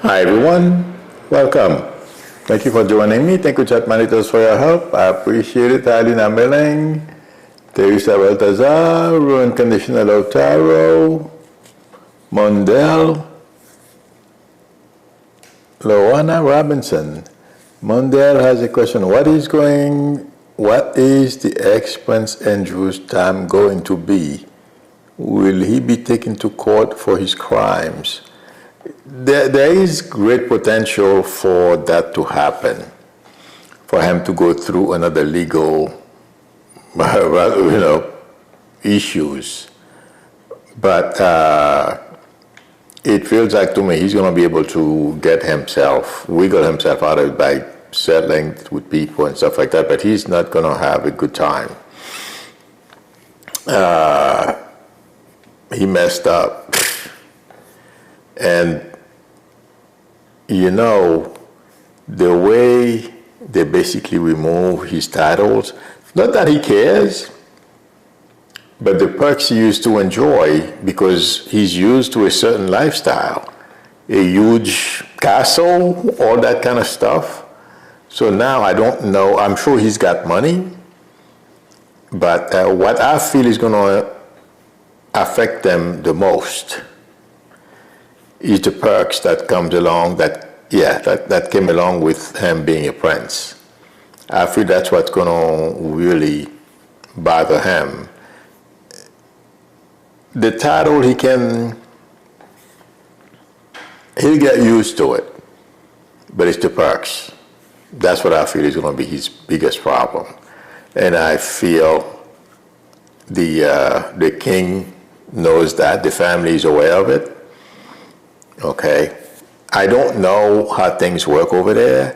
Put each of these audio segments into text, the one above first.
Hi everyone, welcome. Thank you for joining me. Thank you, chat monitors, for your help. I appreciate it. Alina Meleng, Teresa Baltazar, Ruin Conditional Otaro, Mondel, Loana Robinson. Mondel has a question. What is the expense Andrew's time going to be? Will he be taken to court for his crimes? There is great potential for that to happen, for him to go through another legal, issues. But it feels like to me he's going to be able to wiggle himself out of it by settling with people and stuff like that. But he's not going to have a good time. He messed up. And, the way they basically remove his titles, not that he cares, but the perks he used to enjoy because he's used to a certain lifestyle, a huge castle, all that kind of stuff. So now I don't know, I'm sure he's got money, but what I feel is going to affect them the most is the perks that comes along that came along with him being a prince. I feel that's what's going to really bother him. The title, he'll get used to it, but it's the perks. That's what I feel is going to be his biggest problem. And I feel the king knows that, the family is aware of it. Okay, I don't know how things work over there,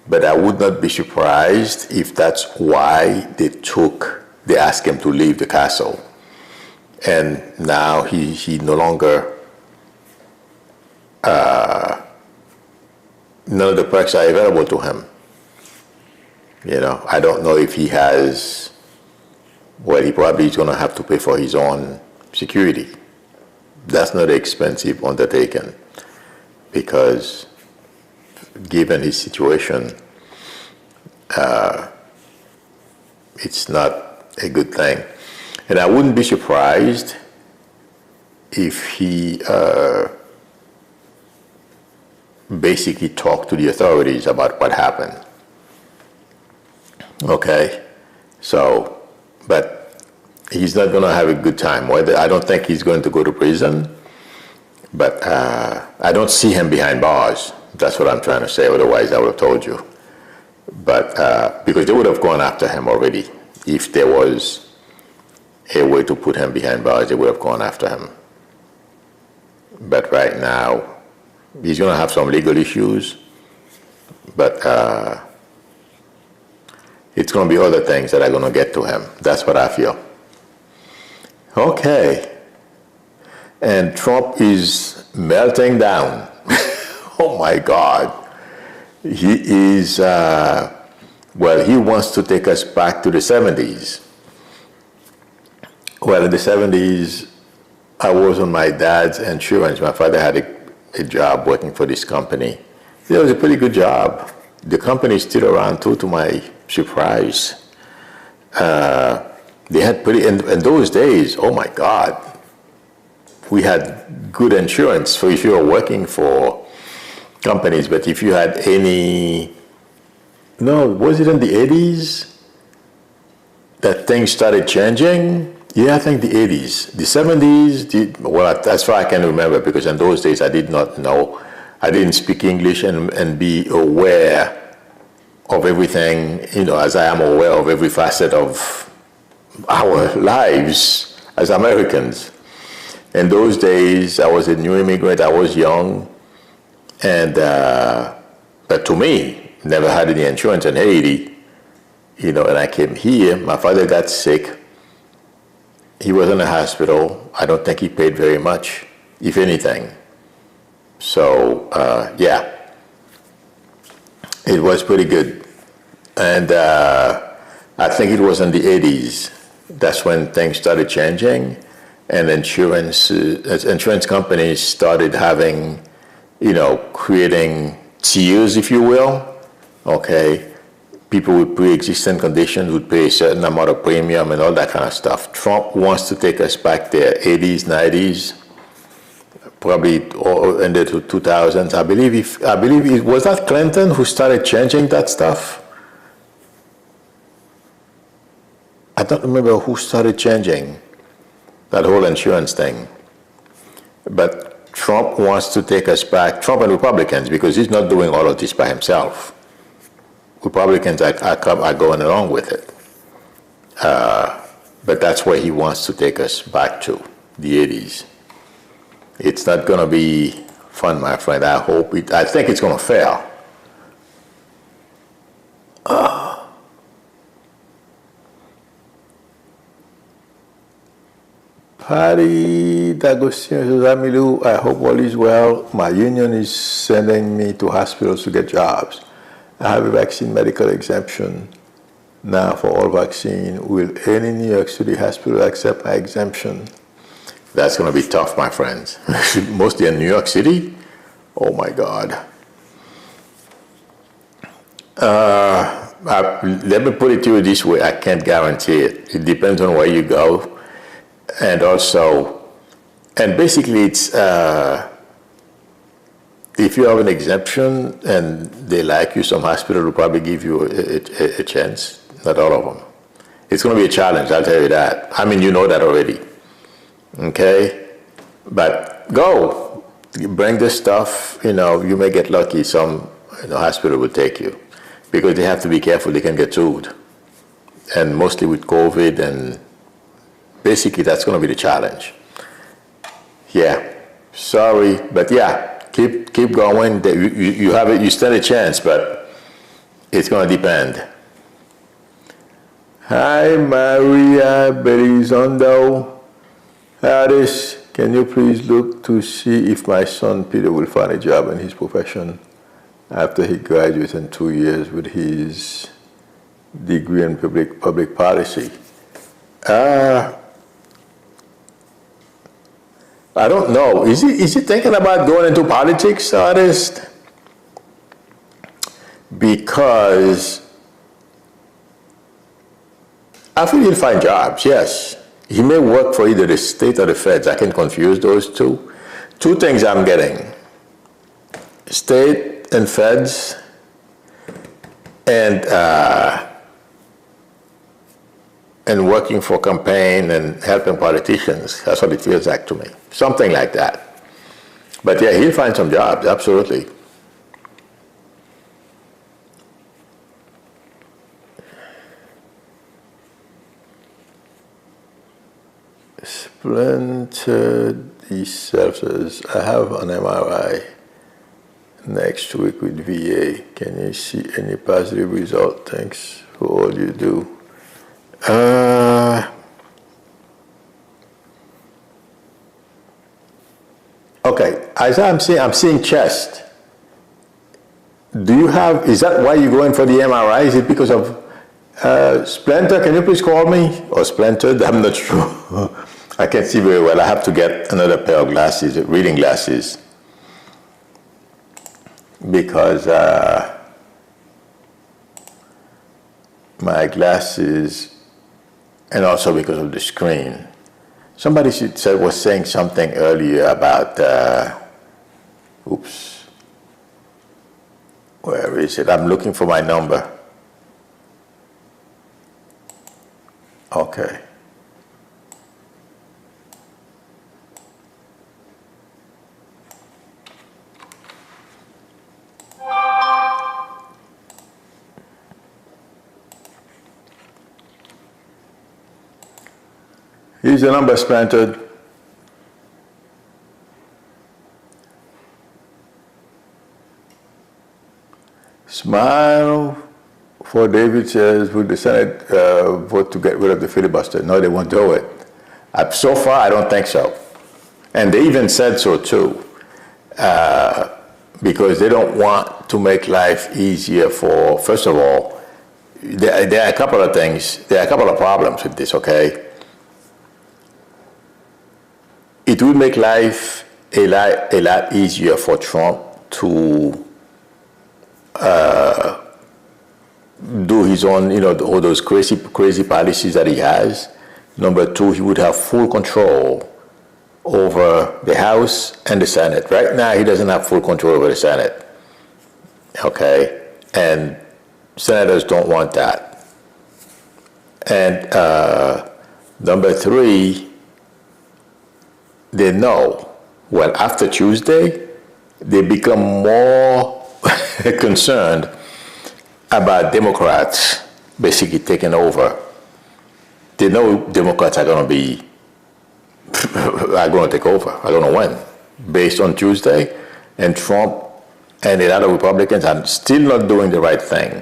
but I would not be surprised if that's why they asked him to leave the castle. And now he no longer, none of the perks are available to him. I don't know if he has, he probably is going to have to pay for his own security. That's not an expensive undertaking because given his situation, it's not a good thing. And I wouldn't be surprised if he basically talked to the authorities about what happened. Okay, but he's not going to have a good time. I don't think he's going to go to prison, but I don't see him behind bars. That's what I'm trying to say. Otherwise, I would have told you. But because they would have gone after him already. If there was a way to put him behind bars, they would have gone after him. But right now, he's going to have some legal issues. But it's going to be other things that are going to get to him. That's what I feel. Okay. And Trump is melting down. Oh my God. He is, he wants to take us back to the 70s. Well, in the 70s, I was on my dad's insurance. My father had a job working for this company. It was a pretty good job. The company is still around too, to my surprise. They had in those days, oh my God, we had good insurance for if you were working for companies, but if you had was it in the 80s that things started changing? Yeah, I think the 80s. The 70s, that's why I can remember, because in those days I did not know. I didn't speak English and be aware of everything, as I am aware of every facet of our lives as Americans. In those days, I was a new immigrant, I was young, and but to me, never had any insurance in Haiti, and I came here, my father got sick, he was in the hospital, I don't think he paid very much, if anything. So, it was pretty good. And I think it was in the 80s, that's when things started changing, and insurance companies started having creating tiers, if you will, okay? People with pre-existing conditions would pay a certain amount of premium and all that kind of stuff. Trump wants to take us back there, 80s, 90s, probably in the 2000s. I believe it was that Clinton who started changing that stuff. I don't remember who started changing that whole insurance thing. But Trump wants to take us back, Trump and Republicans, because he's not doing all of this by himself. Republicans are going along with it. But that's where he wants to take us back to, the 80s. It's not going to be fun, my friend. I think it's going to fail. Patty D'Agostino says, Amilu, I hope all is well. My union is sending me to hospitals to get jobs. I have a vaccine medical exemption now for all vaccine. Will any New York City hospital accept my exemption? That's going to be tough, my friends. Mostly in New York City? Oh, my God. Let me put it to you this way. I can't guarantee it. It depends on where you go. And also, and basically it's, if you have an exemption and they like you, some hospital will probably give you a chance. Not all of them. It's going to be a challenge, I'll tell you that. I mean, you know that already. Okay? But go. You bring this stuff, you may get lucky. Some hospital will take you. Because they have to be careful, they can get sued. And mostly with COVID, and basically that's going to be the challenge. Yeah. Sorry, but yeah. Keep going. You have it. You stand a chance, but it's going to depend. Hi, Maria Belizondo. Harris, can you please look to see if my son Peter will find a job in his profession after he graduates in 2 years with his degree in public policy? I don't know. Is he thinking about going into politics, artist? Because I think he'll find jobs, yes. He may work for either the state or the feds. I can confuse those two. Two things I'm getting. State and feds, and working for campaign and helping politicians. That's what it feels like to me. Something like that. But yeah, he'll find some jobs, absolutely. Splintered D-Self says, I have an MRI next week with VA. Can you see any positive result? Thanks for all you do. Okay, as I'm seeing chest. Do you have, is that why you're going for the MRI? Is it because of splinter? Can you please call me? Or splintered? I'm not sure. I can't see very well. I have to get another pair of glasses, reading glasses. Because my glasses, and also because of the screen. Somebody was saying something earlier about, oops, where is it? I'm looking for my number. Okay. Here's the number, Splintered. Smile for David says, will the Senate vote to get rid of the filibuster? No, they won't do it. So far, I don't think so. And they even said so too, because they don't want to make life easier for, first of all, there are a couple of things, there are a couple of problems with this, okay? It will make life a lot easier for Trump to do his own, all those crazy policies that he has. Number two, he would have full control over the House and the Senate. Right now, he doesn't have full control over the Senate. Okay? And senators don't want that. And number three, they know, well, after Tuesday, they become more concerned about Democrats basically taking over. They know Democrats are going to take over. I don't know when. Based on Tuesday, and Trump and a lot of Republicans are still not doing the right thing.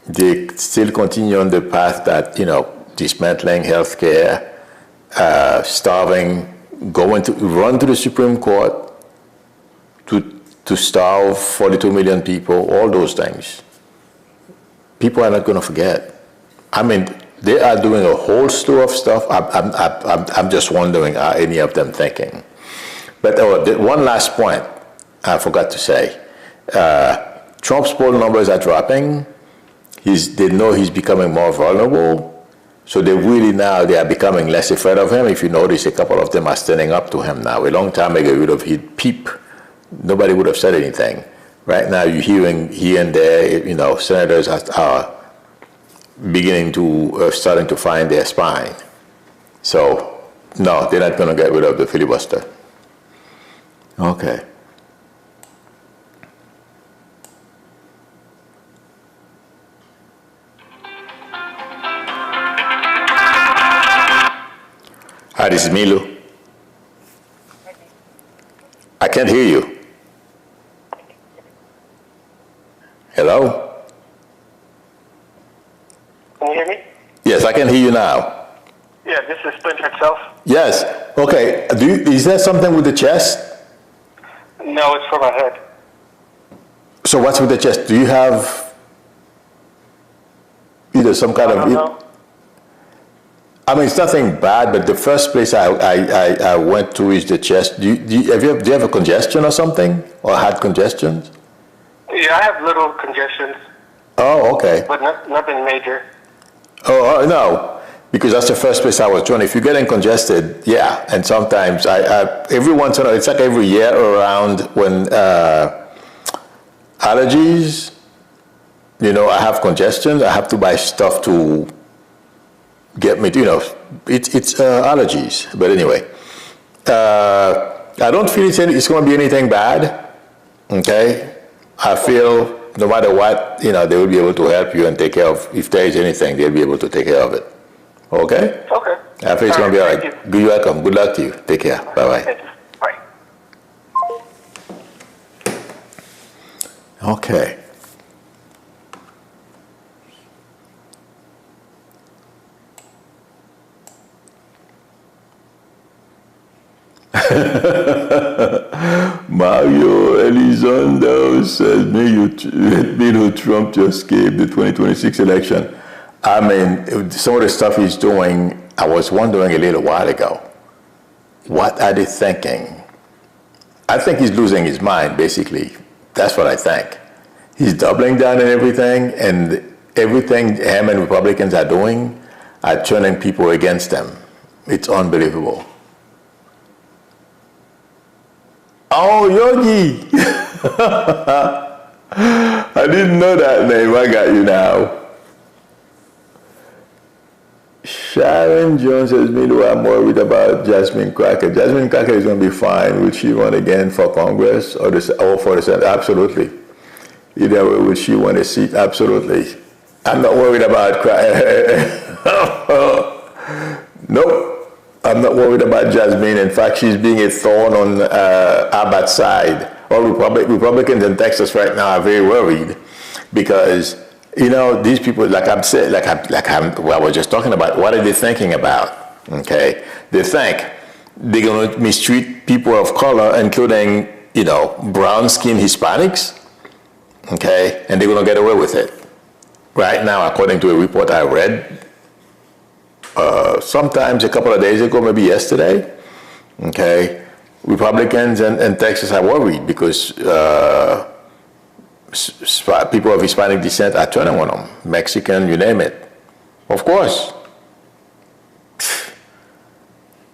They still continue on the path that, dismantling healthcare, starving, run to the Supreme Court to starve 42 million people, all those things. People are not going to forget. I mean, they are doing a whole slew of stuff. I'm just wondering, are any of them thinking? But one last point I forgot to say. Trump's poll numbers are dropping. They know he's becoming more vulnerable. So they are becoming less afraid of him. If you notice, a couple of them are standing up to him now. A long time ago, he'd peep. Nobody would have said anything. Right now, you're hearing here and there, senators are beginning to, starting to find their spine. So, no, they're not going to get rid of the filibuster. Okay. Hi, this is Milu. I can't hear you. Hello? Can you hear me? Yes, I can hear you now. Yeah, this is Splinter itself. Yes. Okay. Is there something with the chest? No, it's for my head. So what's with the chest? Do you have either some kind of... No. I mean, it's nothing bad, but the first place I went to is the chest. Do you have a congestion or something? Or had congestions? Yeah, I have little congestions. Oh, okay. But nothing major. Oh, no. Because that's the first place I was drawn. If you're getting congested, yeah. And sometimes every once in a while, it's like every year around when allergies, I have congestion. I have to buy stuff to get me, it's allergies. But anyway, I don't feel it's going to be anything bad. Okay. I feel no matter what, they will be able to help you and take care of, if there is anything, they'll be able to take care of it. Okay? Okay. I feel it's going to be all right. You're welcome. Good luck to you. Take care. Bye-bye. Bye. Okay. Mario Elizondo says, may Trump to escape the 2026 election. I mean, some of the stuff he's doing, I was wondering a little while ago, what are they thinking? I think he's losing his mind, basically. That's what I think. He's doubling down on everything, and everything him and Republicans are doing are turning people against them. It's unbelievable. Oh, Yogi! I didn't know that name. I got you now. Sharon Jones says, meanwhile, I'm worried about Jasmine Cracker. Jasmine Cracker is going to be fine. Will she run again for Congress or for the Senate? Absolutely. Either way, will she win a seat? Absolutely. I'm not worried about Nope. I'm not worried about Jasmine. In fact, she's being a thorn on Abbott's side. All Republicans in Texas right now are very worried because, these people, I was just talking about, what are they thinking about? Okay. They think they're going to mistreat people of color, including, brown-skinned Hispanics. Okay. And they're going to get away with it. Right now, according to a report I read, sometimes a couple of days ago, maybe yesterday, okay, Republicans in Texas are worried because people of Hispanic descent are turning on them. Mexican, you name it. Of course.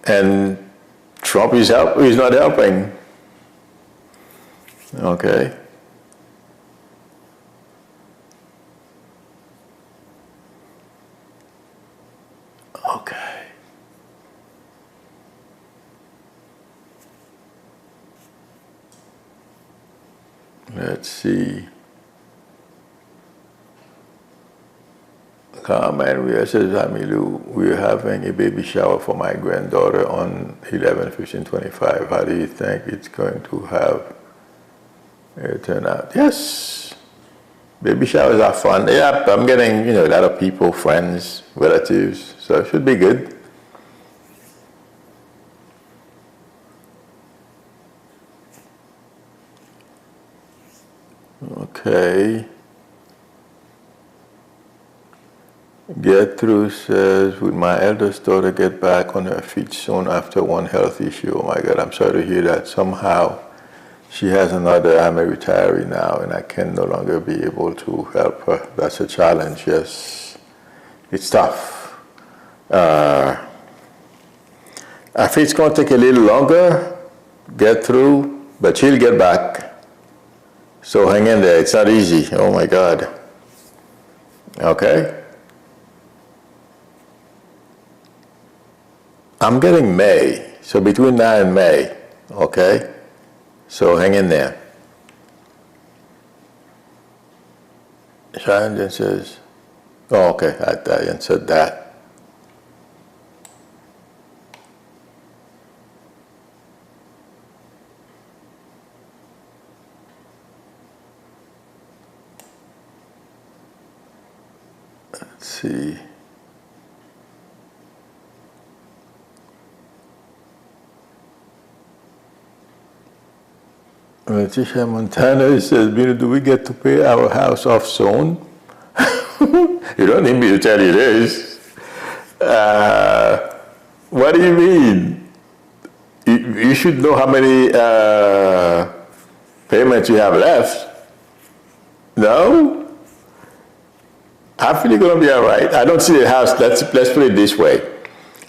And Trump is not helping. Okay. Okay. Let's see. Carmen says, Amilu, we're having a baby shower for my granddaughter on 11/15/25. How do you think it's going to have a turnout? Yes. Baby showers are fun. Yeah, I'm getting, a lot of people, friends, relatives, so it should be good. Okay. Gertrude says, would my eldest daughter get back on her feet soon after one health issue? Oh my God, I'm sorry to hear that. Somehow she has another, I'm a retiree now and I can no longer be able to help her. That's a challenge, yes. It's tough. I think it's going to take a little longer, get through, but she'll get back. So hang in there, it's not easy. Oh my God. Okay. I'm getting May, so between now and May, okay? So hang in there. Sharon then says, oh, okay, I answered that. Let's see. Letitia Montana says, do we get to pay our house off soon? You don't need me to tell you this. What do you mean? You should know how many payments you have left. No? I feel you're going to be all right. I don't see the house, let's put it this way.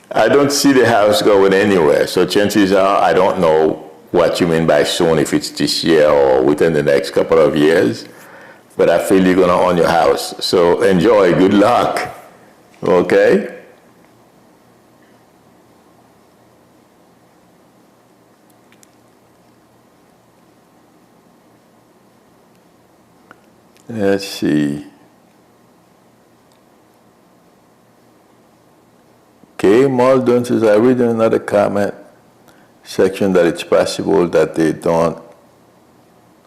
I don't see the house going anywhere. So chances are, I don't know what you mean by soon, if it's this year or within the next couple of years. But I feel you're going to own your house. So enjoy. Good luck. Okay? Let's see. Kay Malden says, I read in another comment section that it's possible that they don't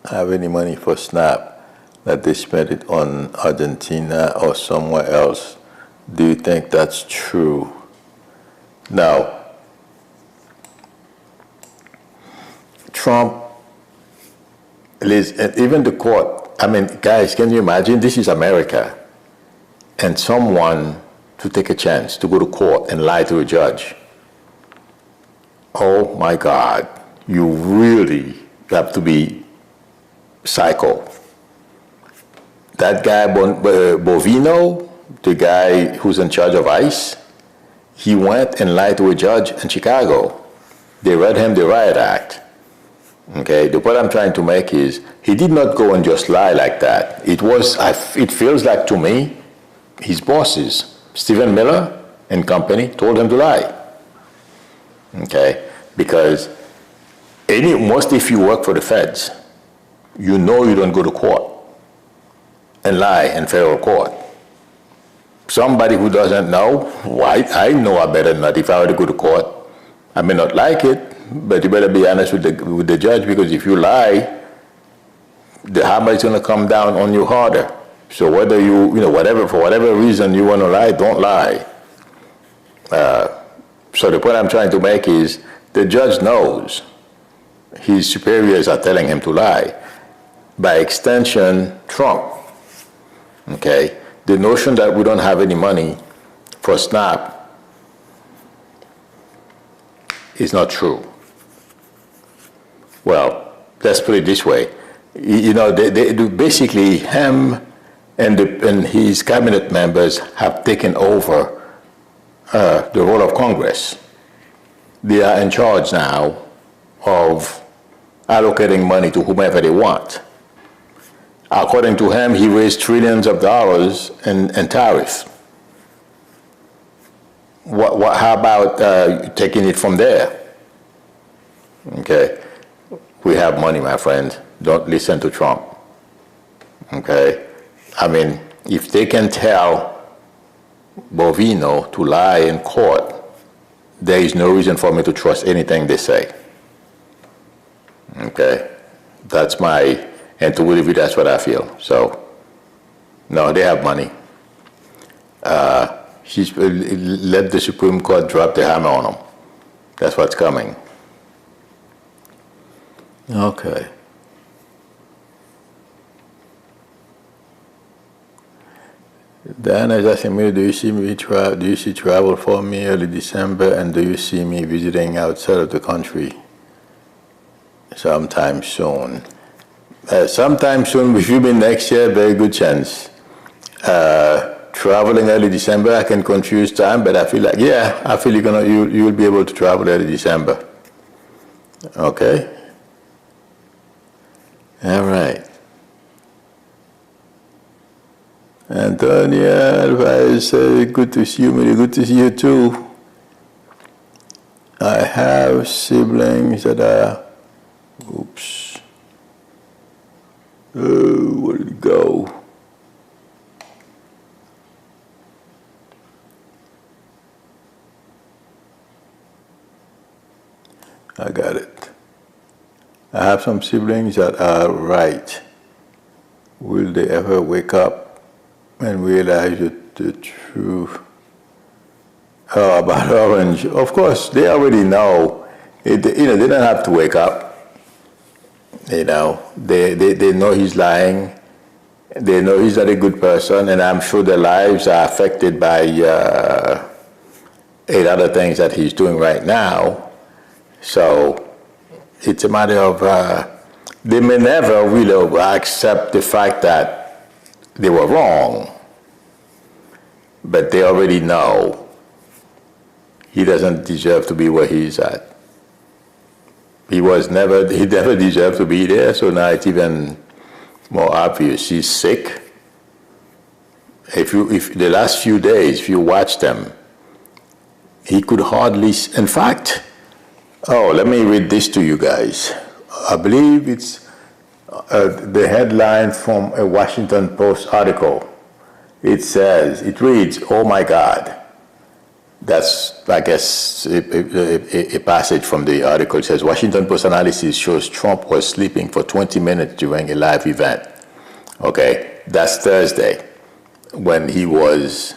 have any money for SNAP, that they spent it on Argentina or somewhere else. Do you think that's true? Now, Trump, even the court, I mean, guys, can you imagine? This is America. And someone to take a chance to go to court and lie to a judge. Oh my God, you really have to be psycho. That guy, Bovino, the guy who's in charge of ICE, he went and lied to a judge in Chicago. They read him the Riot Act. Okay, the point I'm trying to make is, he did not go and just lie like that. It feels like to me, his bosses, Stephen Miller and company, told him to lie. Okay, because mostly if you work for the feds, you know you don't go to court and lie in federal court. Somebody who doesn't know, I know I better not. If I were to go to court, I may not like it, but you better be honest with the judge, because if you lie, the hammer is going to come down on you harder. So whether for whatever reason you want to lie, don't lie. So the point I'm trying to make is, the judge knows his superiors are telling him to lie. By extension, Trump. Okay? The notion that we don't have any money for SNAP is not true. Well, let's put it this way. You know, they do basically him and his cabinet members have taken over the role of Congress. They are in charge now of allocating money to whomever they want. According to him, he raised trillions of dollars in tariffs. How about taking it from there? Okay. We have money, my friend. Don't listen to Trump. Okay? I mean, if they can tell Bovino to lie in court, there is no reason for me to trust anything they say. Okay? That's my, and to believe it, that's what I feel. So, no, they have money. Let the Supreme Court drop the hammer on them. That's what's coming. Okay. Diana is asking me, do you see travel for me early December, and do you see me visiting outside of the country sometime soon? Sometime soon, if you mean next year, very good chance. Traveling early December, I can confuse time, but I feel like, yeah, I feel you'll be able to travel early December. Okay? All right. Antonia Alvarez says, good to see you, Mary. Good to see you too. I have siblings that are, oops. Oh, where did it go? I got it. I have some siblings that are right. Will they ever wake up and realize the truth about Orange? Of course, they already know. They don't have to wake up. They know he's lying. They know he's not a good person, and I'm sure their lives are affected by a lot of things that he's doing right now. So it's a matter of they may never really accept the fact that they were wrong, but they already know he doesn't deserve to be where he's at. He never deserved to be there, so now it's even more obvious. He's sick. If the last few days, if you watch them, he could hardly, in fact, let me read this to you guys. I believe it's the headline from a Washington Post article. It reads, "Oh my God." That's, I guess, a passage from the article. It says, Washington Post analysis shows Trump was sleeping for 20 minutes during a live event. Okay, that's Thursday, when he was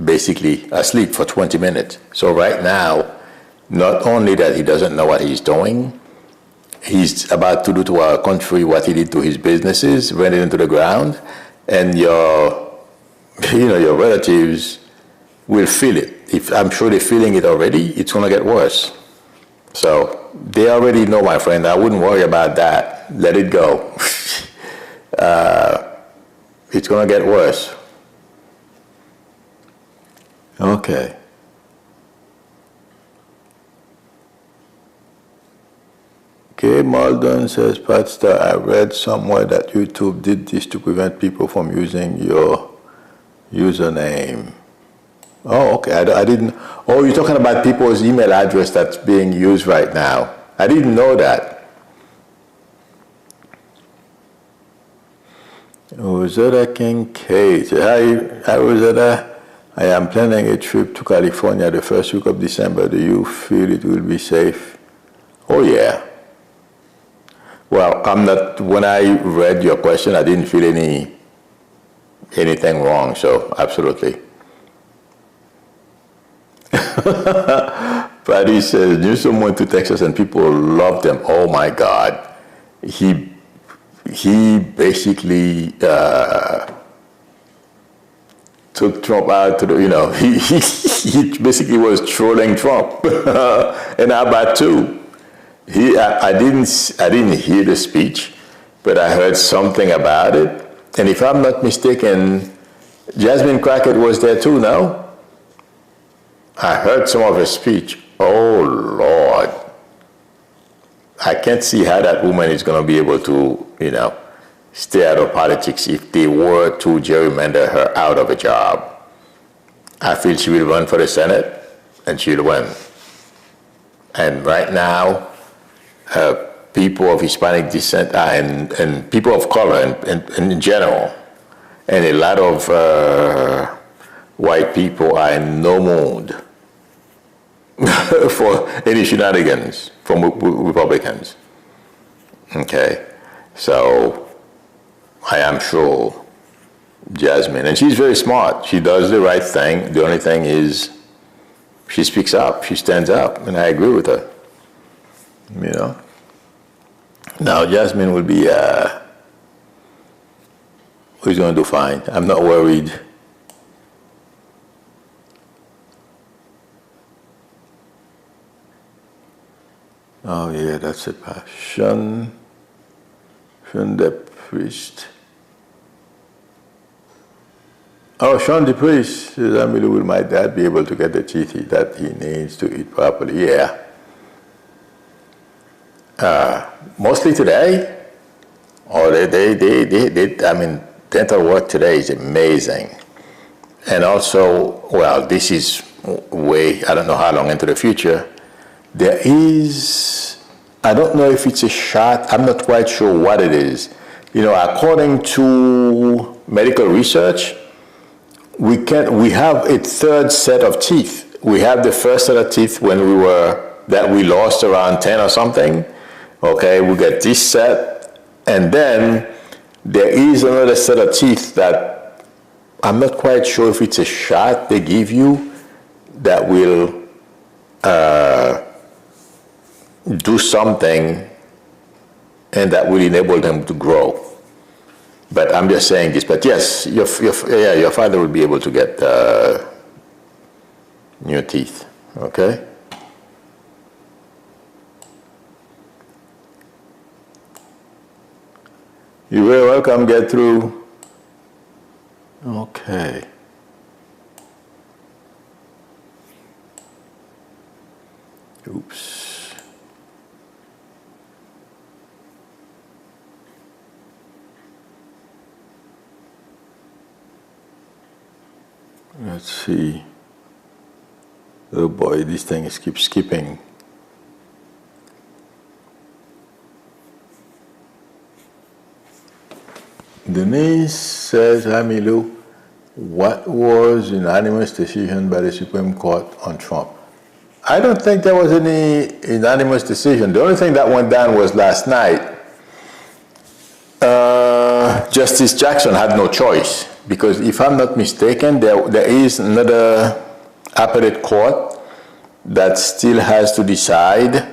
basically asleep for 20 minutes. So right now, not only that he doesn't know what he's doing, he's about to do to our country what he did to his businesses, ran it into the ground, and your relatives will feel it. If I'm sure they're feeling it already, it's going to get worse. So they already know, my friend. I wouldn't worry about that. Let it go. It's going to get worse. Okay. Kay Maldon says, Pastor, I read somewhere that YouTube did this to prevent people from using your username. Oh, okay. I didn't. Oh, you're talking about people's email address that's being used right now. I didn't know that. Rosetta Kincaid. Hi, Rosetta. I am planning a trip to California the first week of December. Do you feel it will be safe? Oh, yeah. Well, I'm not. When I read your question, I didn't feel anything wrong. So, absolutely. Patty says, knew someone to Texas and people loved him. Oh my God. He basically took Trump out to he basically was trolling Trump. And I bet too. I didn't hear the speech, but I heard something about it. And if I'm not mistaken, Jasmine Crockett was there too, no? I heard some of her speech. Oh, Lord. I can't see how that woman is going to be able to, stay out of politics if they were to gerrymander her out of a job. I feel she will run for the Senate, and she'll win. And right now, people of Hispanic descent and people of color in general, and a lot of white people are in no mood for any shenanigans from Republicans. Okay, so I am sure Jasmine, and she's very smart. She does the right thing. The only thing is she speaks up, she stands up, and I agree with her. Now Jasmine will be, who's going to do fine. I'm not worried. Oh yeah, that's it. Sean the priest. Oh, Sean the priest says, will my dad be able to get the teeth that he needs to eat properly? Yeah. Mostly today. Oh, dental work today is amazing. And also, well, this is way, I don't know how long into the future. There is, I don't know if it's a shot, I'm not quite sure what it is. According to medical research, we have a third set of teeth. We have the first set of teeth that we lost around 10 or something. Okay, we get this set, and then there is another set of teeth that I'm not quite sure if it's a shot they give you that will do something and that will enable them to grow. But I'm just saying this. But yes, your father will be able to get new teeth. Okay. You're very welcome. Get through. Okay. Oops. Let's see. Oh boy, this thing keeps skipping. Denise says, "Hi Milou, what was unanimous decision by the Supreme Court on Trump?" I don't think there was any unanimous decision. The only thing that went down was last night. Justice Jackson had no choice, because if I'm not mistaken, there is another appellate court that still has to decide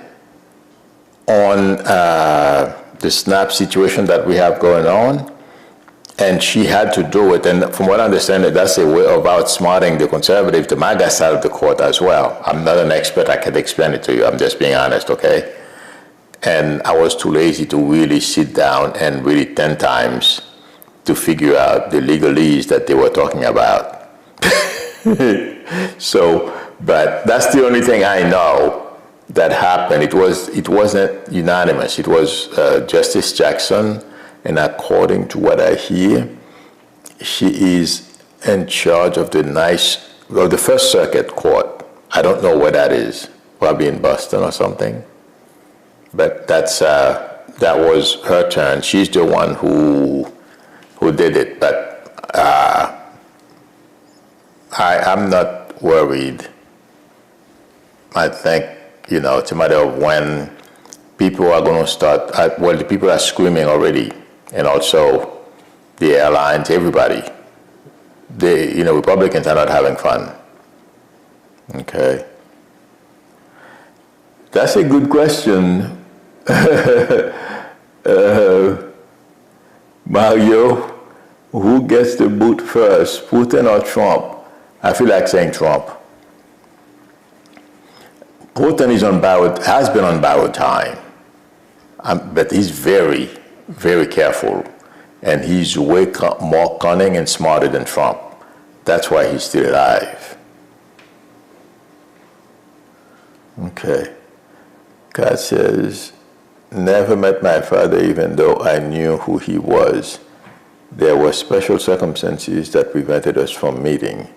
on the SNAP situation that we have going on, and she had to do it. And from what I understand, that's a way of outsmarting the conservative, the MAGA side of the court as well. I'm not an expert, I can explain it to you, I'm just being honest, okay? And I was too lazy to really sit down and read it 10 times to figure out the legalese that they were talking about. So, but that's the only thing I know that happened. It wasn't unanimous. It was Justice Jackson, and according to what I hear, she is in charge of the First Circuit Court. I don't know where that is, probably in Boston or something. But that was her turn. She's the one who did it. But I'm not worried. I think, it's a matter of when people are going to start. The people are screaming already, and also the airlines, everybody. Republicans are not having fun. Okay. That's a good question. Mario, who gets the boot first, Putin or Trump? I feel like saying Trump. Putin has been on borrowed time. But he's very, very careful. And he's way more cunning and smarter than Trump. That's why he's still alive. Okay. God says, never met my father even though I knew who he was. There were special circumstances that prevented us from meeting.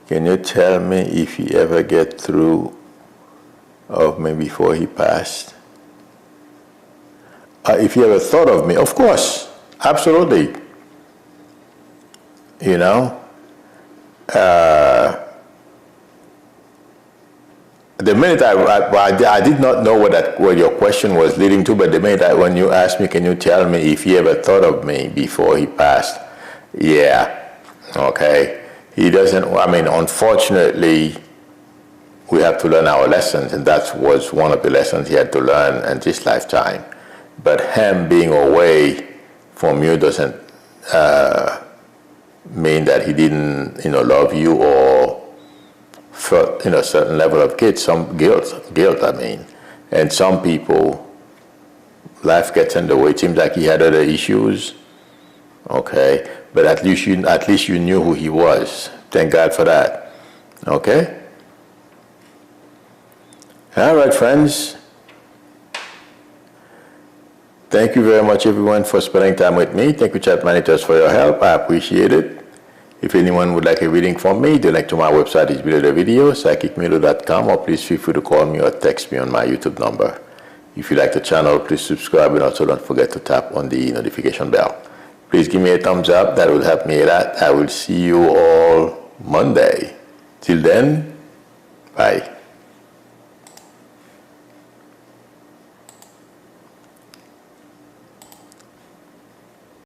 Can you tell me if he ever get through of me before he passed? If he ever thought of me, of course, absolutely. You know, the minute I did not know what your question was leading to, but the minute when you asked me, can you tell me if he ever thought of me before he passed? Yeah, okay. He doesn't, I mean, unfortunately, we have to learn our lessons, and that was one of the lessons he had to learn in this lifetime. But him being away from you doesn't mean that he didn't, love you or felt, a certain level of guilt, I mean. And some people, life gets in the way. It seems like he had other issues, okay? But at least you knew who he was. Thank God for that, okay? All right, friends. Thank you very much, everyone, for spending time with me. Thank you, chat managers, for your help. I appreciate it. If anyone would like a reading from me, the link to my website is below the video, psychicmilo.com, or please feel free to call me or text me on my YouTube number. If you like the channel, please subscribe, and also don't forget to tap on the notification bell. Please give me a thumbs up. That will help me a lot. I will see you all Monday. Till then, bye.